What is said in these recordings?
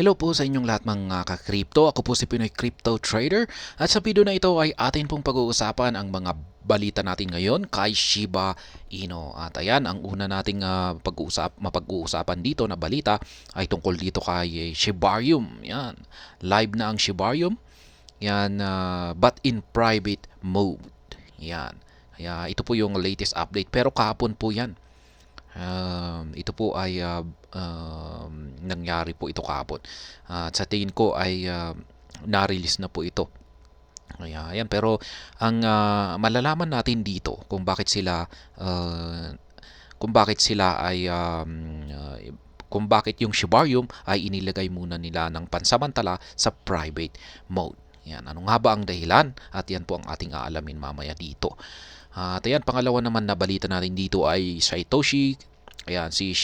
Hello po sa inyong lahat mga ka-crypto. Ako po si Pinoy Crypto Trader at sa video na ito ay atin pong pag-uusapan ang mga balita natin ngayon kay Shiba Inu. At ayan, ang una nating mapag-uusapan dito na balita ay tungkol dito kay Shibarium. Yan, live na ang Shibarium. Yan, but in private mode. Yan. Kaya ito po yung latest update pero kahapon po yan. Ito po ay nangyari po ito kahapon. At sa tingin ko ay na-release na po ito. Kaya ayan, pero ang malalaman natin dito uh, kung bakit sila ay kung bakit yung Shibarium ay inilagay muna nila ng pansamantala sa private mode. Yan, ano nga ba ang dahilan? At yan po ang ating aalamin mamaya dito. At ayan, pangalawa naman na balita natin dito ay Satoshi. Ayan, si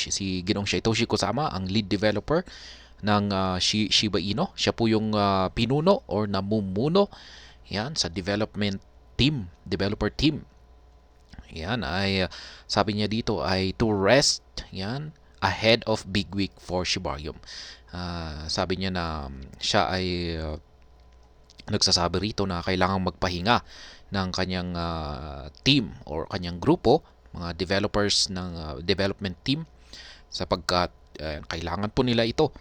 Ginong Satoshi Kusama, ang lead developer ng Shiba Inu. Siya po yung pinuno or namumuno yan sa developer team. Yan ay sabi niya dito ay to rest yan ahead of big week for Shibarium. Sabi niya na siya ay nagsasabi rito na kailangang magpahinga ng kanyang team or kanyang grupo, mga developers ng development team sapagkat kailangan po nila ito.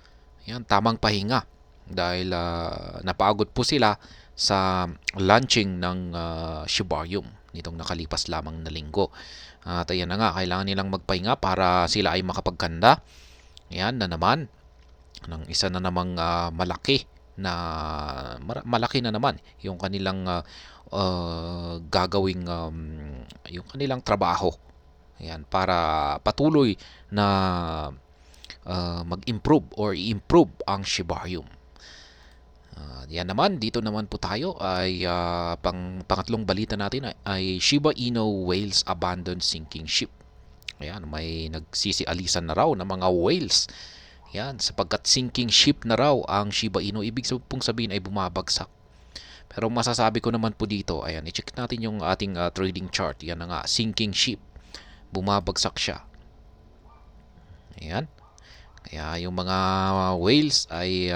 Yan, tamang pahinga dahil napagod po sila sa launching ng Shibarium nitong nakalipas lamang na linggo. At ayan na nga, kailangan nilang magpahinga para sila ay makapagkanda. Yan na naman ng isa na namang malaki na naman yung kanilang gagawing yung kanilang trabaho. Ayan, para patuloy na mag-improve or i-improve ang Shibarium. Yan naman, dito naman po tayo ay pangatlong balita natin ay Shiba Inu whales abandoned sinking ship. Ayan, may nagsisialisan na raw ng mga whales. Yan, sapagkat sinking ship na raw ang Shiba Inu, ibig pong sabihin ay bumabagsak. Pero masasabi ko naman po dito, ayan, i-check natin yung ating trading chart. Yan na nga, sinking ship. Bumabagsak siya. Ayan. Kaya yung mga whales ay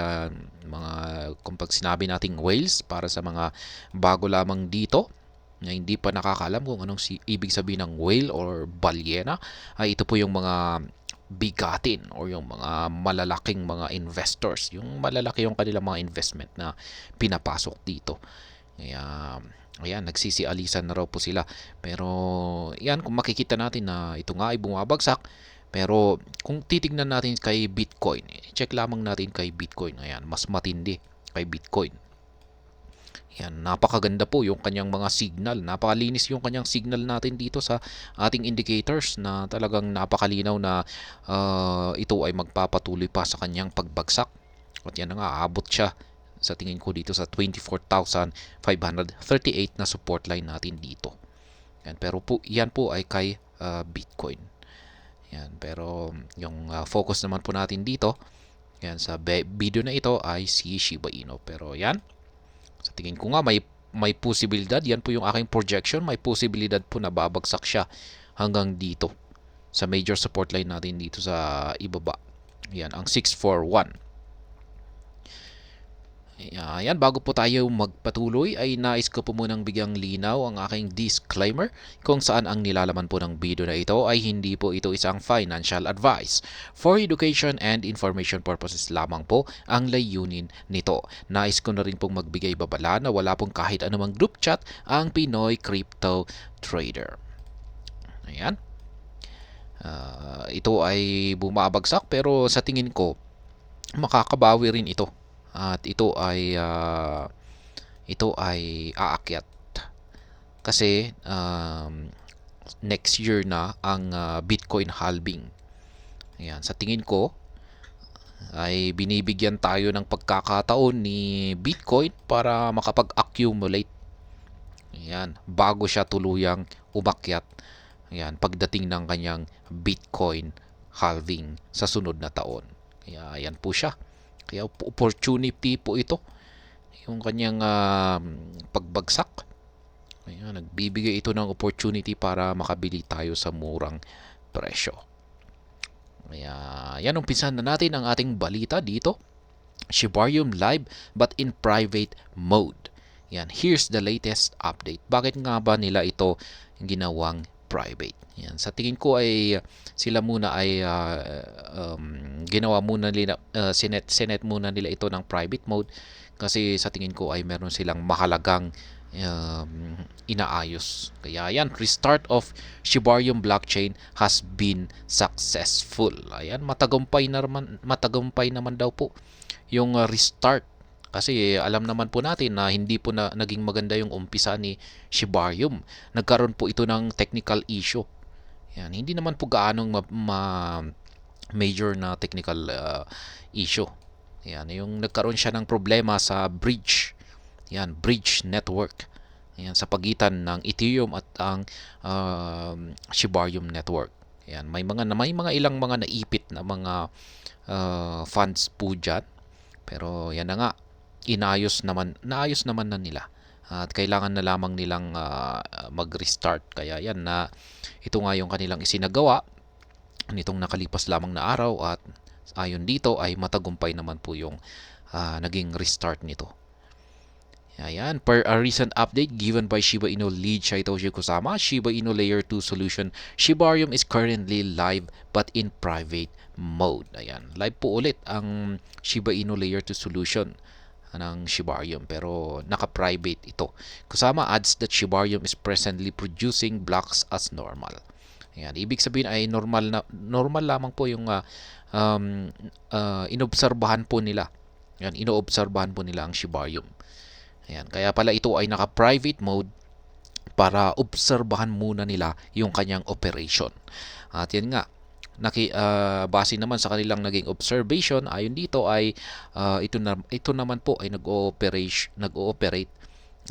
kung pag sinabi nating whales para sa mga bago lamang dito na hindi pa nakakaalam kung anong ibig sabihin ng whale or balyena, ay ito po yung mga bigatin or yung mga malalaking mga investors, yung malalaki yung kanilang mga investment na pinapasok dito. Kaya ayan, nagsisialisan na raw po sila. Pero yan, kung makikita natin na ito nga ay bumabagsak. Pero kung titignan natin kay Bitcoin, check lamang natin kay Bitcoin. Ayan, mas matindi kay Bitcoin. Yan, napakaganda po yung kanyang mga signal. Napakalinis yung kanyang signal natin dito sa ating indicators na talagang napakalinaw na ito ay magpapatuloy pa sa kanyang pagbagsak. At yan na nga, aabot siya sa tingin ko dito sa 24,538 na support line natin dito. Yan, pero po, yan po ay kay Bitcoin. Yan, pero yung focus naman po natin dito, yan sa video na ito ay si Shiba Inu. Pero yan, sa tingin ko nga may posibilidad, yan po yung aking projection, may posibilidad po na babagsak siya hanggang dito sa major support line natin dito sa ibaba. Yan, ang 641. Ayan, bago po tayo magpatuloy ay nais ko po munang bigyang linaw ang aking disclaimer kung saan ang nilalaman po ng video na ito ay hindi po ito isang financial advice. For education and information purposes lamang po ang layunin nito. Nais ko na rin pong magbigay babala na wala pong kahit anumang group chat ang Pinoy Crypto Trader. Ayan. Ito ay bumabagsak pero sa tingin ko makakabawi rin ito. At ito ay aakyat kasi next year na ang Bitcoin halving. Ayan, sa tingin ko ay binibigyan tayo ng pagkakataon ni Bitcoin para makapag-accumulate. Ayan, bago siya tuluyang umakyat. Ayan, pagdating ng kanyang Bitcoin halving sa sunod na taon. Kaya ayan po siya. Kaya opportunity po ito. Yung kanyang pagbagsak. Ayan, nagbibigay ito ng opportunity para makabili tayo sa murang presyo. Kaya yan, umpisahan na natin ang ating balita dito. Shibarium live but in private mode. Yan, here's the latest update. Bakit nga ba nila ito ginawang private? Yan, sa tingin ko ay sila muna ay ginawa muna nila, sinet muna nila ito ng private mode kasi sa tingin ko ay meron silang mahalagang inaayos. Kaya yan, restart of Shibarium blockchain has been successful. Ayan, matagumpay naman daw po yung restart. Kasi alam naman po natin na hindi po na naging maganda yung umpisa ni Shibarium. Nagkaroon po ito ng technical issue. Yan, hindi naman po gaanong major na technical issue. Yan, yung nagkaroon siya ng problema sa bridge. Yan, bridge network. Yan, sa pagitan ng Ethereum at ang Shibarium network. Yan, may mga ilang mga naipit na mga funds po diyan. Pero yan na nga, naayos naman na nila. At kailangan na lamang nilang mag-restart. Kaya yan na ito nga yung kanilang isinagawa nitong nakalipas lamang na araw at ayon dito ay matagumpay naman po yung naging restart nito. Ayan, per a recent update given by Shiba Inu lead Satoshi Kusama, Shiba Inu Layer 2 solution Shibarium is currently live but in private mode. Ayan, live po ulit ang Shiba Inu Layer 2 solution ng Shibarium pero naka-private ito. Kusama adds that Shibarium is presently producing blocks as normal. Ayan, ibig sabihin ay normal lamang po yung inobserbahan po nila. Ayan, inoobserbahan po nila ang Shibarium. Ayan, kaya pala ito ay naka-private mode para obserbahan muna nila yung kanyang operation. At yan nga, base naman sa kanilang naging observation, ayon dito ay ito naman po ay nag-ooperate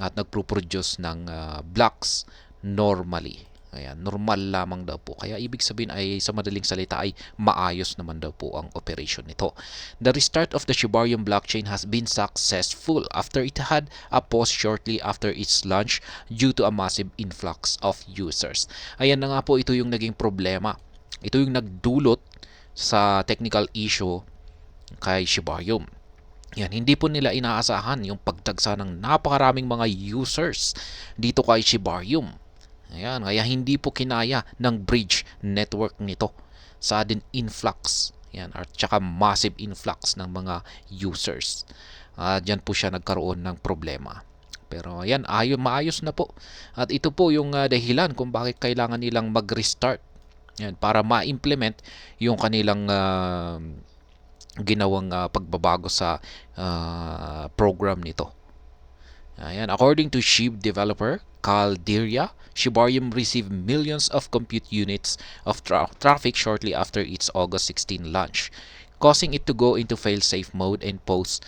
at nagpo-produce ng blocks normally. Ayan, normal lamang daw po. Kaya ibig sabihin ay sa madaling salita ay maayos naman daw po ang operation nito. The restart of the Shibarium blockchain has been successful after it had a pause shortly after its launch due to a massive influx of users. Ayan na nga po, ito yung naging problema. Ito yung nagdulot sa technical issue kay Shibarium. Yan, hindi po nila inaasahan yung pagdagsa ng napakaraming mga users dito kay Shibarium. Ayan, kaya hindi po kinaya ng bridge network nito. Sudden influx. Yan, at saka massive influx ng mga users. Diyan po siya nagkaroon ng problema. Pero ayan, maayos na po. At ito po yung dahilan kung bakit kailangan nilang mag-restart. Yan, para ma-implement yung kanilang ginawang pagbabago sa program nito. Ayan, according to SHIB developer Calderia, Shibarium received millions of compute units of traffic shortly after its August 16 launch, causing it to go into fail-safe mode and pause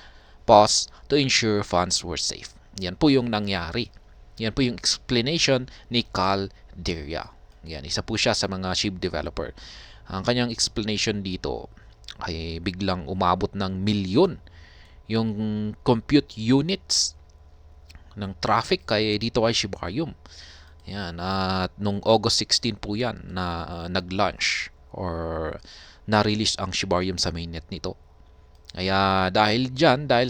to ensure funds were safe. Yan po yung nangyari. Yan po yung explanation ni Calderia. Yan, isa po siya sa mga SHIB developer. Ang kanyang explanation dito ay biglang umabot ng milyon yung compute units ng traffic kay dito ay Shibarium. Yan, at nung August 16 po yan na nag-launch or na-release ang Shibarium sa mainnet nito. Kaya dahil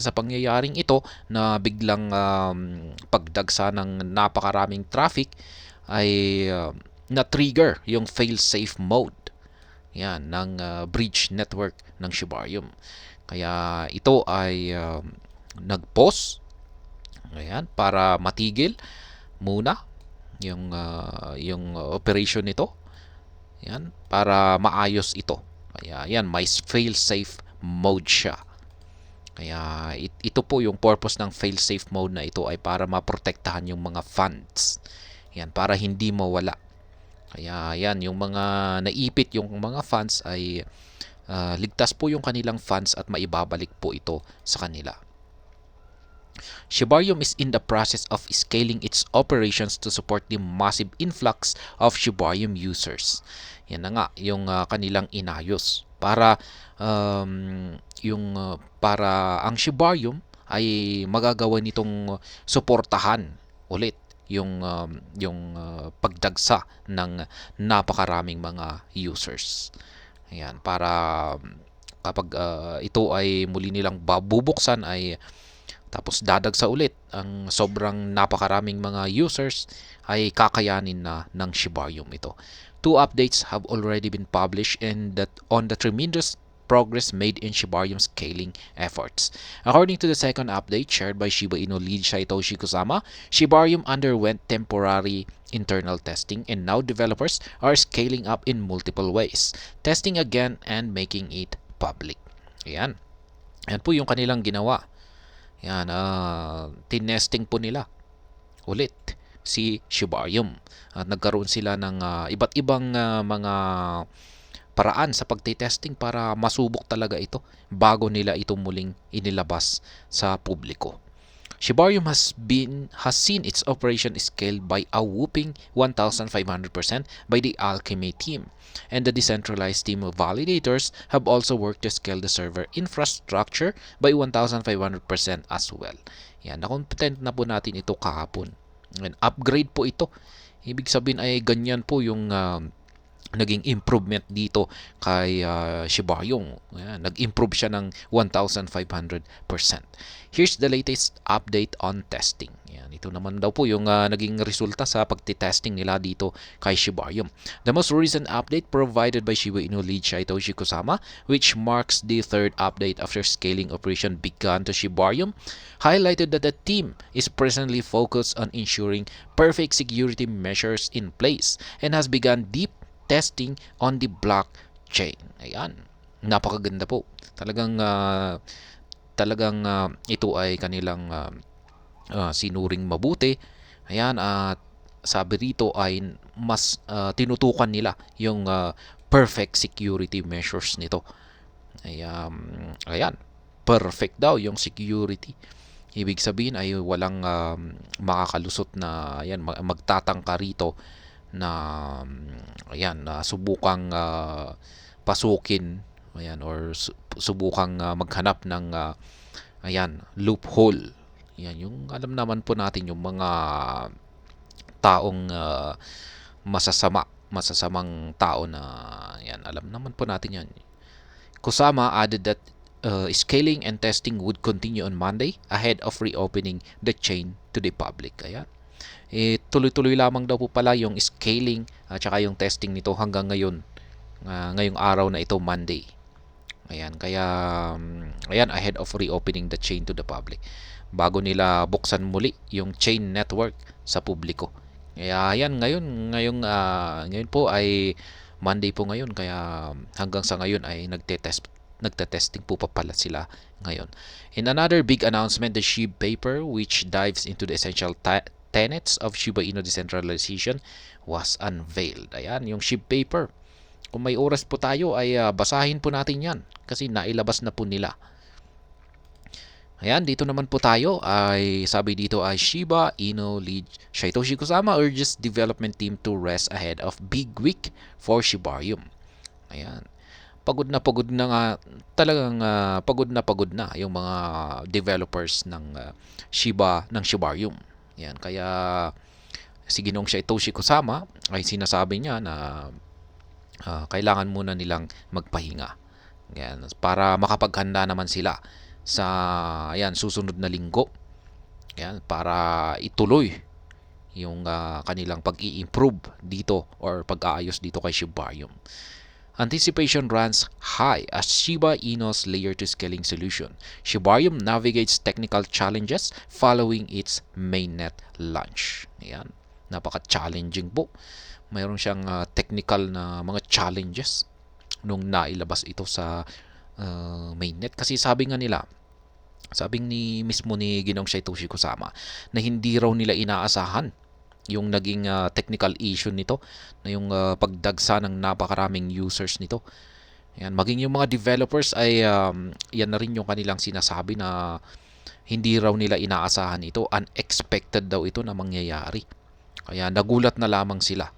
sa pangyayaring ito na biglang pagdagsa ng napakaraming traffic ay na-trigger yung fail-safe mode yan ng bridge network ng Shibarium. Kaya ito ay nag-pause. Ayan, para matigil muna yung operation nito. Ayan, para maayos ito. Kaya yan, may fail-safe mode siya. Kaya ito po yung purpose ng fail-safe mode na ito ay para maprotektahan yung mga funds. Yan, para hindi mawala. Kaya yan, yung mga naipit yung mga funds ay ligtas po yung kanilang funds at maibabalik po ito sa kanila. Shibarium is in the process of scaling its operations to support the massive influx of Shibarium users. Yan na nga yung kanilang inayos para para ang Shibarium ay magagawa nitong suportahan ulit yung pagdagsa ng napakaraming mga users. Ayan, para kapag ito ay muli nilang babubuksan ay tapos dadagsa ulit ang sobrang napakaraming mga users ay kakayanin na ng Shibarium ito. Two updates have already been published and that on the tremendous progress made in Shibarium scaling efforts. According to the second update shared by Shiba Inu lead Satoshi Kusama, Shibarium underwent temporary internal testing and now developers are scaling up in multiple ways, testing again and making it public. Ayan. Yan po yung kanilang ginawa. Yan, tinesting po nila ulit si Shibarium. At nagkaroon sila ng iba't ibang mga paraan sa pagtitesting para masubok talaga ito bago nila ito muling inilabas sa publiko. Shibarium has seen its operation scaled by a whopping 1,500% by the Alchemy team, and the decentralized team of validators have also worked to scale the server infrastructure by 1,500% as well. Yan, na-content na po natin ito kahapon. And upgrade po ito. Ibig sabihin ay ganyan po yung naging improvement dito kay Shibarium. Nag-improve siya ng 1,500%. Here's the latest update on testing. Yan, ito naman daw po yung naging resulta sa pagtitesting nila dito kay Shibarium. The most recent update provided by Shiba Inu lead Satoshi Kusama, which marks the third update after scaling operation began to Shibarium, highlighted that the team is presently focused on ensuring perfect security measures in place and has begun deep testing on the blockchain. Ayan. Napakaganda po. Talagang ito ay kanilang sinuring mabuti. Ayan, at sabi rito ay mas tinutukan nila yung perfect security measures nito. Ayan, perfect daw yung security. Ibig sabihin ay walang makakalusot na ayan, magtatangka rito na ayan, subukang pasukin ayan or subukang maghanap ng ayan, loophole. Ayan, yung alam naman po natin yung mga taong masasamang tao na ayan, alam naman po natin yan. Kusama added that scaling and testing would continue on Monday ahead of reopening the chain to the public. Ayan. Tuloy-tuloy lamang daw po pala yung scaling at saka yung testing nito hanggang ngayon. Ngayong araw na ito, Monday. Ayan, kaya ayan, ahead of reopening the chain to the public. Bago nila buksan muli yung chain network sa publiko. Kaya ayan, ngayon po ay Monday po ngayon, kaya hanggang sa ngayon ay nagtetesting po pa pala sila ngayon. In another big announcement, the SHIB paper, which dives into the essential tenets of Shiba Inu decentralization, was unveiled. Ayan, yung SHIB paper. Kung may oras po tayo ay basahin po natin yan kasi nailabas na po nila. Ayan, dito naman po tayo ay sabi dito ay Shiba Inu lead Satoshi Kusama urges development team to rest ahead of big week for Shibarium. Ayan. Pagod na nga, talagang pagod na yung mga developers ng Shibarium. Yan, kaya si Ginoong Satoshi Kusama ay sinasabi niya na kailangan muna nilang magpahinga. Yan, para makapaghanda naman sila sa ayan, susunod na linggo. Yan, para ituloy yung kanilang pag-i-improve dito or pag-aayos dito kay Shibarium. Anticipation runs high as Shiba Inu's layer 2 scaling solution. Shibarium navigates technical challenges following its mainnet launch. Ayan, napaka-challenging po. Mayroon siyang technical na mga challenges nung nailabas ito sa mainnet. Kasi sabi mismo ni Ginoong Satoshi Kusama na hindi raw nila inaasahan yung naging technical issue nito na yung pagdagsa ng napakaraming users nito. Ayan, maging yung mga developers ay yan na rin yung kanilang sinasabi na hindi raw nila inaasahan ito, unexpected daw ito na mangyayari. Kaya nagulat na lamang sila.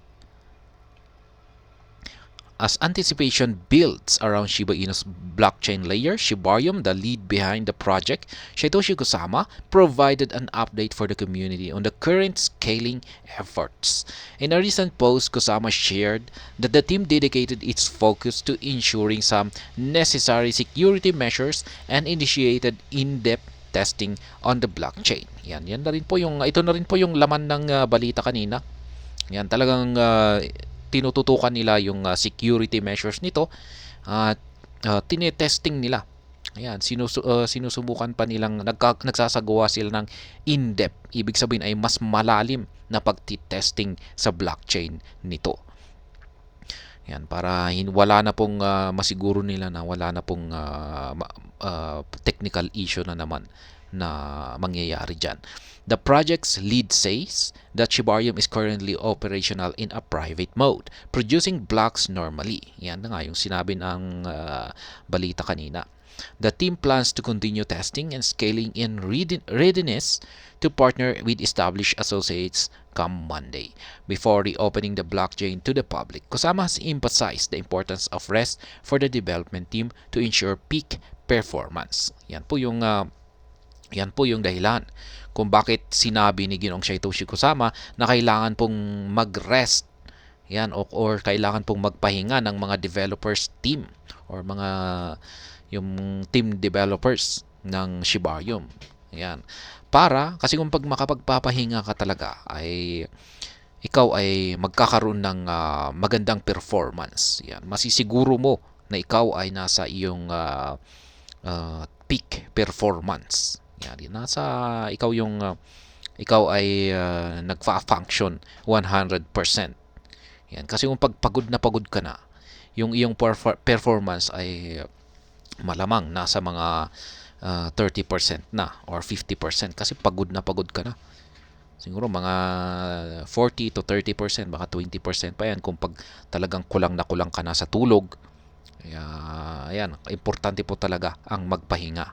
As anticipation builds around Shiba Inu's blockchain layer, Shibarium, the lead behind the project, Satoshi Kusama, provided an update for the community on the current scaling efforts. In a recent post, Kusama shared that the team dedicated its focus to ensuring some necessary security measures and initiated in-depth testing on the blockchain. Yan na rin po yung ito na rin po yung laman ng balita kanina. Yan talagang tinututukan nila yung security measures nito at tinetesting nila. Ayan, sinusubukan pa nilang nagsasagawa sila ng in-depth. Ibig sabihin ay mas malalim na pagtitesting sa blockchain nito. Yan, para wala na pong masiguro nila na wala na pong technical issue na naman na mangyayari dyan. The project's lead says that Shibarium is currently operational in a private mode, producing blocks normally. Yan na nga yung sinabi ng balita kanina. The team plans to continue testing and scaling in readiness to partner with established associates come Monday before reopening the blockchain to the public. Kusama has emphasized the importance of rest for the development team to ensure peak performance. Yan po yung dahilan kung bakit sinabi ni Ginoong Satoshi Kusama na kailangan pong mag-rest yan or kailangan pong magpahinga ng mga developers team or mga yung team developers ng Shibarium. Yan. Kasi kung makapagpapahinga ka talaga ay ikaw ay magkakaroon ng magandang performance. Yan. Masisiguro mo na ikaw ay nasa iyong peak performance. Yan. Ikaw ay nagfa-function 100%. Yan. Kasi kung pagod na pagod ka na, yung iyong performance ay malamang nasa mga 30% na or 50% kasi pagod na pagod ka na. Siguro mga 40 to 30%, baka 20% pa yan kung pag talagang kulang na kulang ka na sa tulog. Kaya, ayan, importante po talaga ang magpahinga.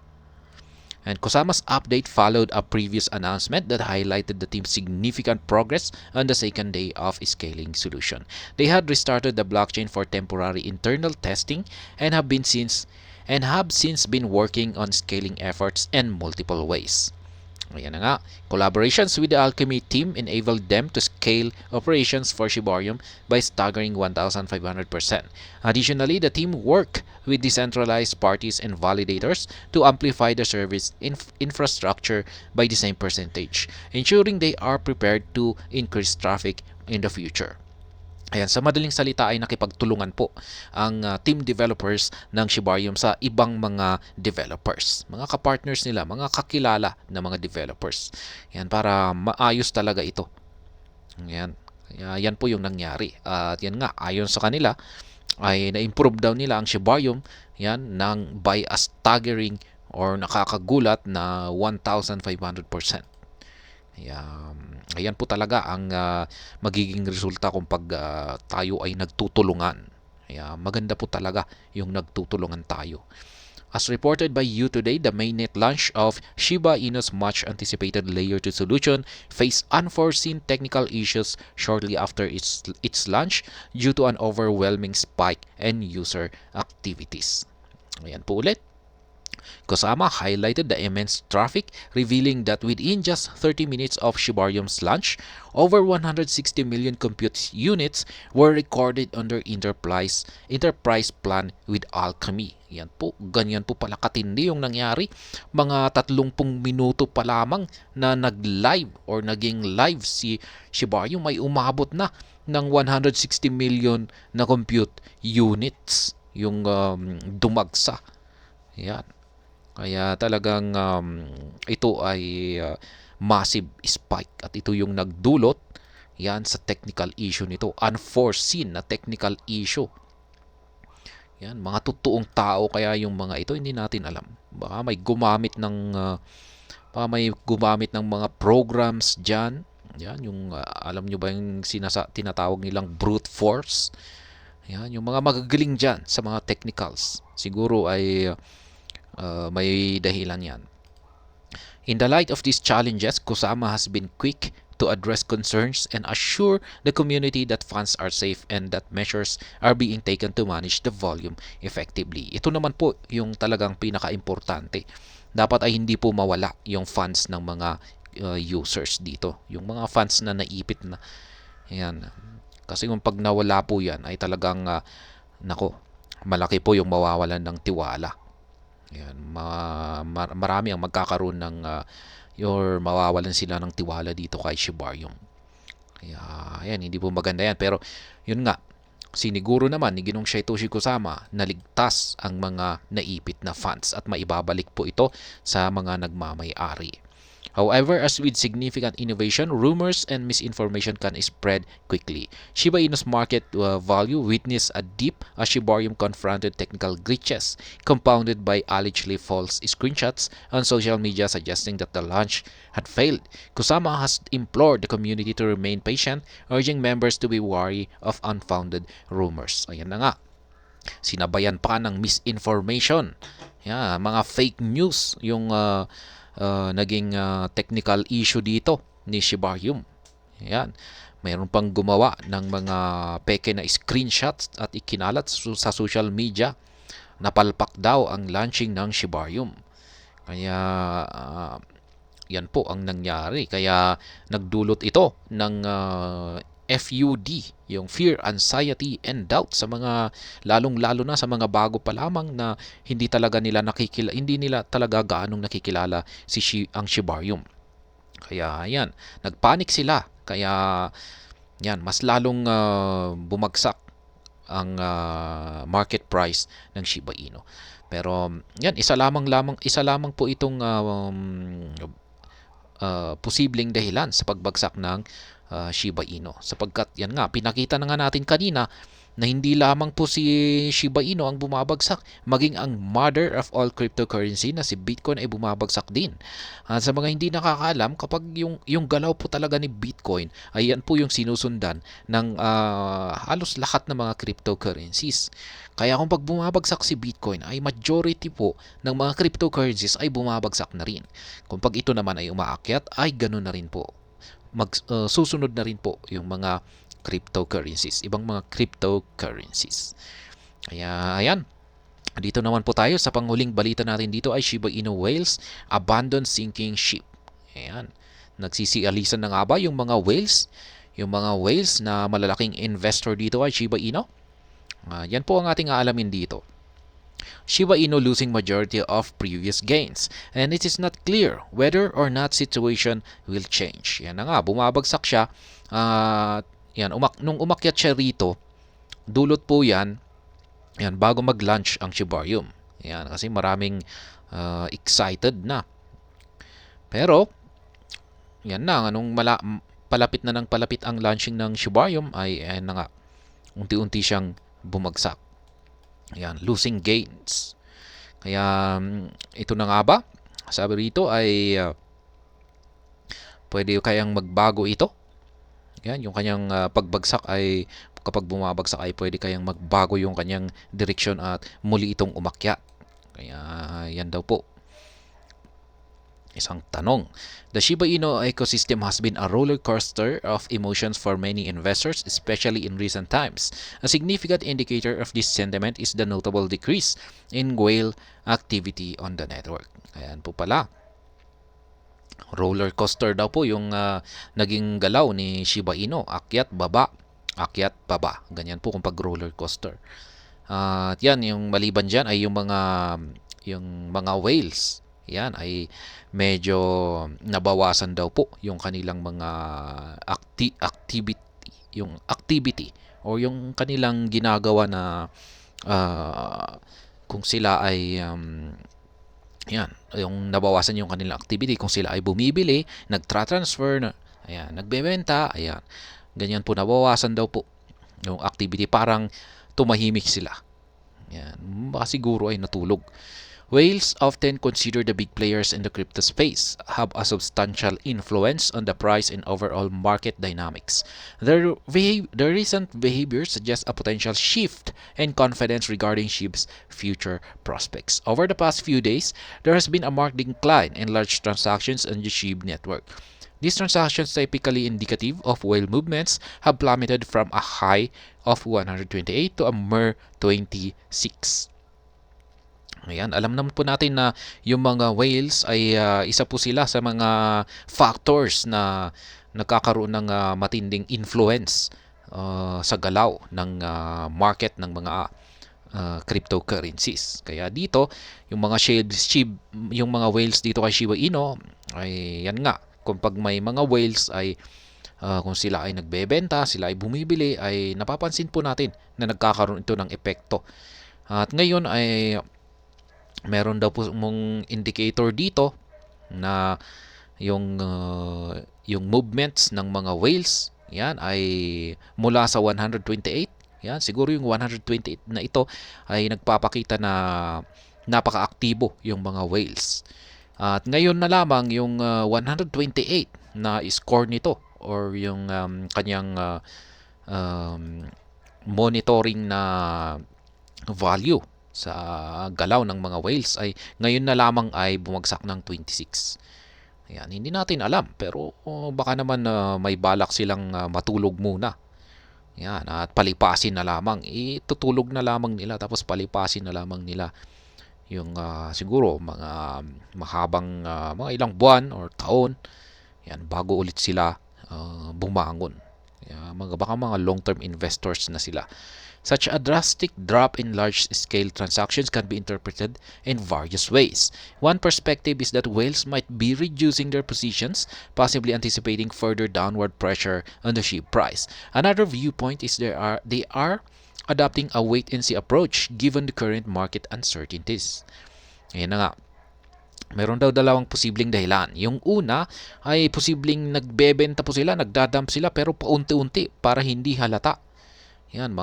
And Kusama's update followed a previous announcement that highlighted the team's significant progress on the second day of scaling solution. They had restarted the blockchain for temporary internal testing and have since been working on scaling efforts in multiple ways. Ayan na nga. Collaborations with the Alchemy team enabled them to scale operations for Shibarium by staggering 1,500%. Additionally, the team worked with decentralized parties and validators to amplify the service infrastructure by the same percentage, ensuring they are prepared to increase traffic in the future. Ayan, sa madaling salita ay nakipagtulungan po ang team developers ng Shibarium sa ibang mga developers. Mga kapartners nila, mga kakilala na mga developers. Ayan, para maayos talaga ito. Ayan, yan po yung nangyari. At yan nga, ayon sa kanila, ay na-improve daw nila ang Shibarium yan, by a staggering or nakakagulat na 1,500%. Ayan po talaga ang magiging resulta kung pag tayo ay nagtutulungan. Maganda po talaga yung nagtutulungan tayo. As reported by You Today, the mainnet launch of Shiba Inu's much-anticipated Layer 2 solution faced unforeseen technical issues shortly after its launch due to an overwhelming spike in user activities. Ayan po ulit. Kusama highlighted the immense traffic, revealing that within just 30 minutes of Shibarium's launch, over 160 million compute units were recorded under enterprise plan with Alchemy. Ganyan po pala katindi yung nangyari. Mga 30 minuto pa lamang na nag-live or naging live si Shibarium ay umabot na ng 160 million na compute units yung dumagsa. Yan. Kaya talagang ito ay massive spike at ito yung nagdulot yan sa technical issue nito. Unforeseen na technical issue. Yan, mga totoong tao kaya yung mga ito hindi natin alam. Baka may gumamit ng mga programs diyan. Yan, yung alam nyo ba yung tinatawag nilang brute force? Yan, yung mga magagaling diyan sa mga technicals. Siguro ay may dahilan yan. In the light of these challenges, Kusama has been quick to address concerns and assure the community that funds are safe and that measures are being taken to manage the volume effectively. Ito naman po yung talagang pinaka-importante. Dapat ay hindi po mawala yung funds ng mga users dito. Yung mga funds na naipit na. Ayan. Kasi kung pag nawala po yan ay talagang nako, malaki po yung mawawalan ng tiwala. Ayan, marami ang magkakaroon ng mawawalan sila ng tiwala dito kay Shibarium. Kaya ayan, hindi po maganda yan. Pero yun nga, siniguro naman ni Ginong Satoshi Kusama na ligtas ang mga naipit na funds at maibabalik po ito sa mga nagmamay-ari. However, as with significant innovation, rumors and misinformation can spread quickly. Shiba Inu's market value witnessed a dip as Shibarium confronted technical glitches, compounded by allegedly false screenshots on social media suggesting that the launch had failed. Kusama has implored the community to remain patient, urging members to be wary of unfounded rumors. Ayan na nga. Sinabayan pa ng misinformation. Yeah, mga fake news yung naging technical issue dito ni Shibarium. Ayan. Mayroon pang gumawa ng mga peke na screenshots at ikinalat sa social media. Napalpak daw ang launching ng Shibarium. Kaya yan po ang nangyari. Kaya nagdulot ito ng FUD, yung fear, anxiety, and doubt sa mga lalong-lalo na sa mga bago pa lamang na hindi nila talaga gaanong nakikilala ang Shibarium. Kaya yan, nagpanik sila. Kaya yan, mas lalong bumagsak ang market price ng Shiba Inu. Pero yan, isa lamang po itong posibleng dahilan sa pagbagsak ng Shiba Inu. Sapagkat yan nga, pinakita na nga natin kanina na hindi lamang po si Shiba Inu ang bumabagsak, maging ang mother of all cryptocurrency na si Bitcoin ay bumabagsak din. Sa mga hindi nakakaalam, kapag yung galaw po talaga ni Bitcoin, ay yan po yung sinusundan ng halos lahat ng mga cryptocurrencies. Kaya kung pag bumabagsak si Bitcoin, ay majority po ng mga cryptocurrencies ay bumabagsak na rin. Kung pag ito naman ay umaakyat, ay ganun na rin po. Susunod na rin po yung mga cryptocurrencies, ibang mga cryptocurrencies. Kaya ayan, dito naman po tayo sa panghuling balita natin dito ay Shiba Inu whales abandon sinking ship. Ayan, nagsisialisan na nga ba yung mga whales? Yung mga whales na malalaking investor dito ay Shiba Inu? Yan po ang ating aalamin dito. Shiba Inu losing majority of previous gains, and it is not clear whether or not situation will change. Yan na nga, bumabagsak siya. Nung umakyat siya rito, dulot po yan bago mag-launch ang Shibarium. Yan, kasi maraming excited na. Pero, yan na, nung palapit na ng palapit ang launching ng Shibarium, ay yan na nga, unti-unti siyang bumagsak. Ayan, losing gains. Kaya ito na nga ba? Sabi rito ay pwede kayang magbago ito. Yan, yung kanyang pagbagsak ay kapag bumabagsak ay pwede kayang magbago yung kanyang direksyon at muli itong umakyat. Kaya yan daw po. Isang tanong. The Shiba Inu ecosystem has been a roller coaster of emotions for many investors, especially in recent times. A significant indicator of this sentiment is the notable decrease in whale activity on the network. Ayan po pala. Roller coaster daw po yung naging galaw ni Shiba Inu. Akyat, baba, akyat, baba. Ganyan po kung pag roller coaster. At yan, yung maliban dyan ay yung mga whales. Yan ay medyo nabawasan daw po yung kanilang mga activity o yung kanilang ginagawa na kung sila ay yung nabawasan yung kanilang activity kung sila ay bumibili, nagtra-transfer, nagbebenta, ganyan po, nabawasan daw po yung activity, parang tumahimik sila. Yan, baka siguro ay natulog Whales, often considered the big players in the crypto space, have a substantial influence on the price and overall market dynamics. Their recent behavior suggests a potential shift in confidence regarding SHIB's future prospects. Over the past few days, there has been a marked decline in large transactions on the SHIB network. These transactions, typically indicative of whale movements, have plummeted from a high of 128 to a mere 26. Ayan, alam naman po natin na yung mga whales ay isa po sila sa mga factors na nagkakaroon ng matinding influence sa galaw ng market ng mga cryptocurrencies. Kaya dito, yung mga yung mga whales dito kay Shiba Inu ay yan nga, kung pag may mga whales ay kung sila ay nagbebenta, sila ay bumibili, ay napapansin po natin na nagkakaroon ito ng epekto. At ngayon ay meron daw po mong indicator dito na yung movements ng mga whales yan ay mula sa 128. Yan, siguro yung 128 na ito ay nagpapakita na napaka-aktibo yung mga whales. At ngayon na lamang yung 128 na score nito or yung kanyang monitoring na value sa galaw ng mga whales ay ngayon na lamang ay bumagsak ng 26. Ayan, hindi natin alam pero baka naman may balak silang matulog muna. Yan, at palipasin na lamang. Itutulog na lamang nila tapos palipasin na lamang nila yung siguro mga mahabang mga ilang buwan or taon. Yan, bago ulit sila bumangon. Yan, baka mga long-term investors na sila. Such a drastic drop in large-scale transactions can be interpreted in various ways. One perspective is that whales might be reducing their positions, possibly anticipating further downward pressure on the SHIB price. Another viewpoint is they are adopting a wait-and-see approach given the current market uncertainties. Ayan na nga. Meron daw dalawang posibleng dahilan. Yung una ay posibleng nagbebenta po sila, nagdadump sila pero paunti-unti para hindi halata. Yan,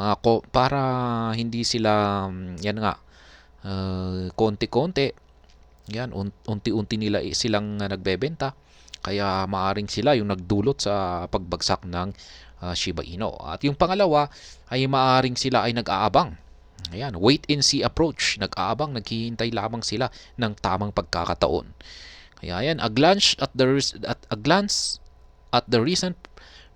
para hindi sila, yan nga, konti-konti, yan, unti-unti nila silang nagbebenta. Kaya maaring sila yung nagdulot sa pagbagsak ng Shiba Inu. At yung pangalawa ay maaring sila ay nag-aabang. Ayan, wait and see approach. Nag-aabang, naghihintay lamang sila ng tamang pagkakataon. Kaya yan, a glance at the recent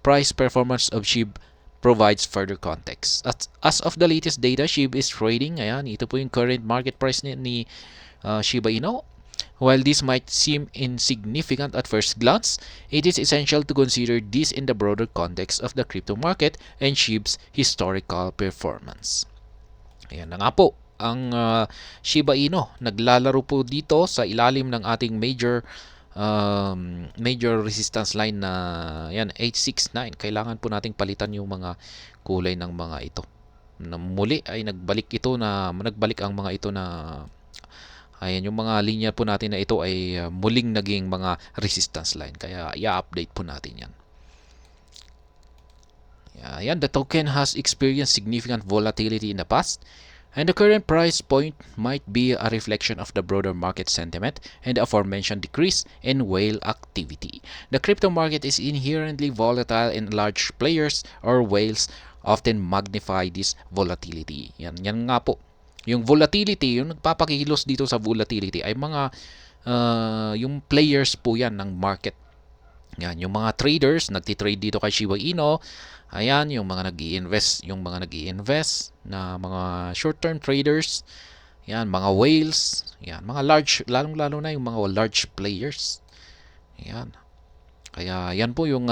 price performance of SHIB provides further context. As of the latest data, SHIB is trading, ayan, ito po yung current market price ni Shiba Inu. While this might seem insignificant at first glance, it is essential to consider this in the broader context of the crypto market and SHIB's historical performance. Ayan na nga po, ang Shiba Inu naglalaro po dito sa ilalim ng ating major resistance line na yan 869. Kailangan po nating palitan yung mga kulay ng mga ito. Na muli ay nagbalik ang mga ito na ayan, yung mga linya po natin na ito ay muling naging mga resistance line. Kaya i-update po natin yan. Ayan, the token has experienced significant volatility in the past. And the current price point might be a reflection of the broader market sentiment and the aforementioned decrease in whale activity. The crypto market is inherently volatile and large players or whales often magnify this volatility. Yan nga po. Yung volatility, yung nagpapakilos dito sa volatility ay mga yung players po yan ng market. Yan, yung mga traders, nagtitrade dito kay Shiba Inu. Ayan, yung mga nag-i-invest na mga short-term traders. Yan, mga whales. Yan, mga large, lalong-lalo na yung mga large players. Yan. Kaya yan po yung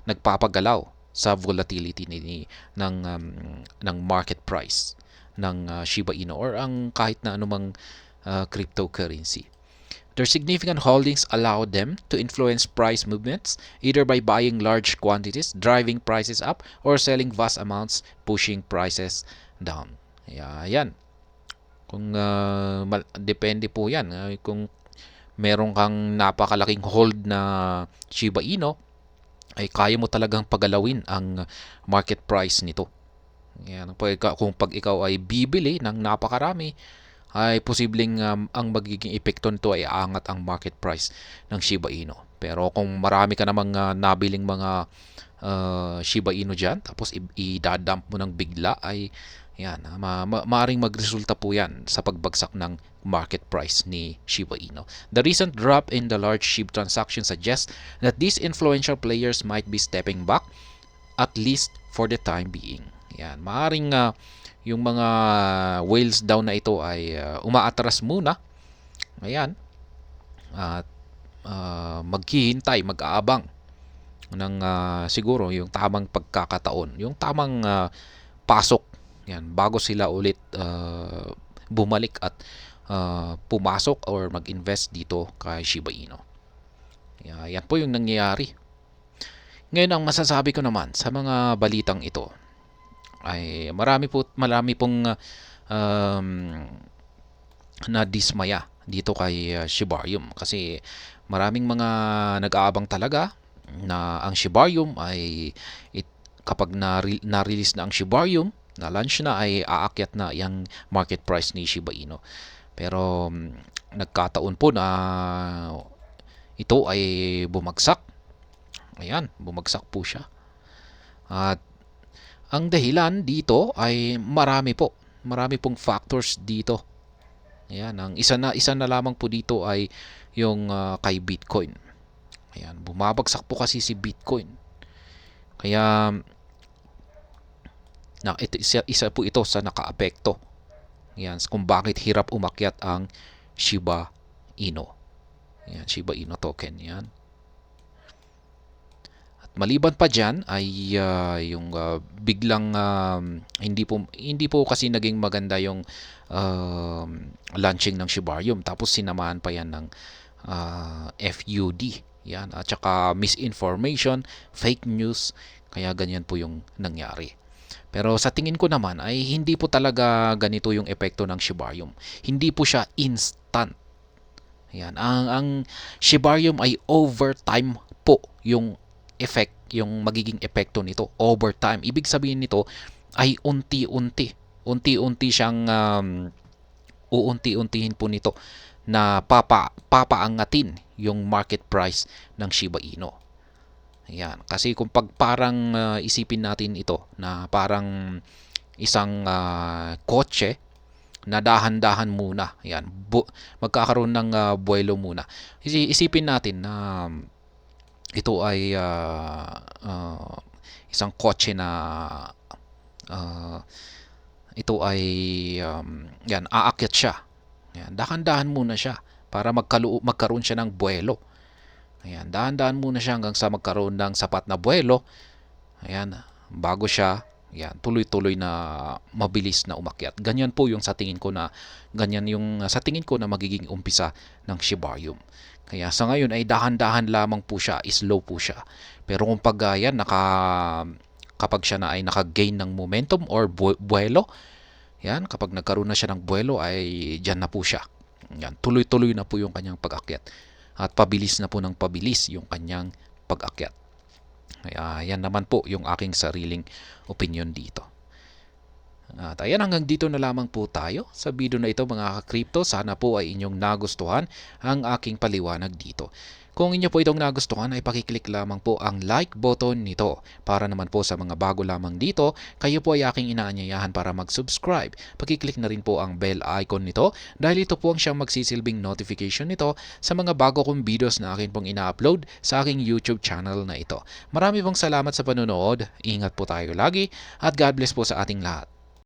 nagpapagalaw sa volatility ng market price ng Shiba Inu or ang kahit na anumang cryptocurrency. Their significant holdings allow them to influence price movements either by buying large quantities, driving prices up, or selling vast amounts, pushing prices down. Yan. Kung depende po yan. Kung meron kang napakalaking hold na Shiba Inu, ay kaya mo talagang pagalawin ang market price nito. Yan. Kung pag ikaw ay bibili ng napakarami, ay posibleng ang magiging epekto nito ay aangat ang market price ng Shiba Inu. Pero kung marami ka namang nabiling mga Shiba Inu dyan, tapos i-dump mo ng bigla, ay yan, maaring magresulta po yan sa pagbagsak ng market price ni Shiba Inu. The recent drop in the large SHIB transaction suggests that these influential players might be stepping back, at least for the time being. Yan, maaring yung mga whales down na ito ay umaatras muna. Ayan, at maghihintay, mag-aabang ng siguro yung tamang pagkakataon, yung tamang pasok, yan, bago sila ulit bumalik at pumasok or mag-invest dito kay Shiba Inu. Yan po yung nangyayari. Ngayon, ang masasabi ko naman sa mga balitang ito ay marami pong nadismaya dito kay Shibarium, kasi maraming mga nag-aabang talaga na ang Shibarium ay kapag na-release na ang Shibarium, na launch na, ay aakyat na yung market price ni Shiba Inu. Pero nagkataon po na ito ay bumagsak. Ayan, bumagsak po siya. At ang dahilan dito ay marami pong factors dito. Ayan, ang isa na lamang po dito ay yung kay Bitcoin. Ayan, bumabagsak po kasi si Bitcoin. Kaya isa po ito sa nakaapekto. Ayan, kung bakit hirap umakyat ang Shiba Inu. Ayan, Shiba Inu token, yan. Maliban pa diyan ay yung biglang hindi po kasi naging maganda yung launching ng Shibarium, tapos sinamahan pa yan ng FUD, yan, at saka misinformation, fake news, kaya ganyan po yung nangyari. Pero sa tingin ko naman ay hindi po talaga ganito yung epekto ng Shibarium. Hindi po siya instant. Yan, ang Shibarium ay over time po yung effect, yung magiging epekto nito over time. Ibig sabihin nito ay unti-unti siyang uunti-untihin po nito na papaangatin yung market price ng Shiba Inu. Ayan, kasi kung parang isipin natin ito na parang isang kotse na dahan-dahan muna. Ayan, magkakaroon ng buwelo muna. Isipin natin na ito ay isang kotse na ito ay yan, aakyat siya. Yan, dahan-dahan muna siya para magkaroon siya ng buwelo. Ayan, dahan-dahan muna siya hanggang sa magkaroon ng sapat na buwelo. Ayan, bago siya tuloy-tuloy na mabilis na umakyat. Ganyan po yung sa tingin ko na magiging umpisa ng Shibarium. Kaya sa ngayon ay dahan-dahan lamang po siya, slow po siya. Pero kung kapag siya na ay naka-gain ng momentum or buwelo, yan, kapag nagkaroon na siya ng buwelo ay diyan na po siya. Yan, tuloy-tuloy na po yung kanyang pag-akyat. At pabilis na po ng pabilis yung kanyang pag-akyat. Kaya yan naman po yung aking sariling opinion dito. At ayan, hanggang dito na lamang po tayo sa video na ito mga ka-crypto. Sana po ay inyong nagustuhan ang aking paliwanag dito. Kung inyo po itong nagustuhan ay pakiclick lamang po ang like button nito. Para naman po sa mga bago lamang dito, kayo po ay aking inaanyayahan para mag-subscribe. Pakiclick na rin po ang bell icon nito dahil ito po ang siyang magsisilbing notification nito sa mga bago kong videos na akin pong ina-upload sa aking YouTube channel na ito. Marami pong salamat sa panonood. Ingat po tayo lagi at God bless po sa ating lahat.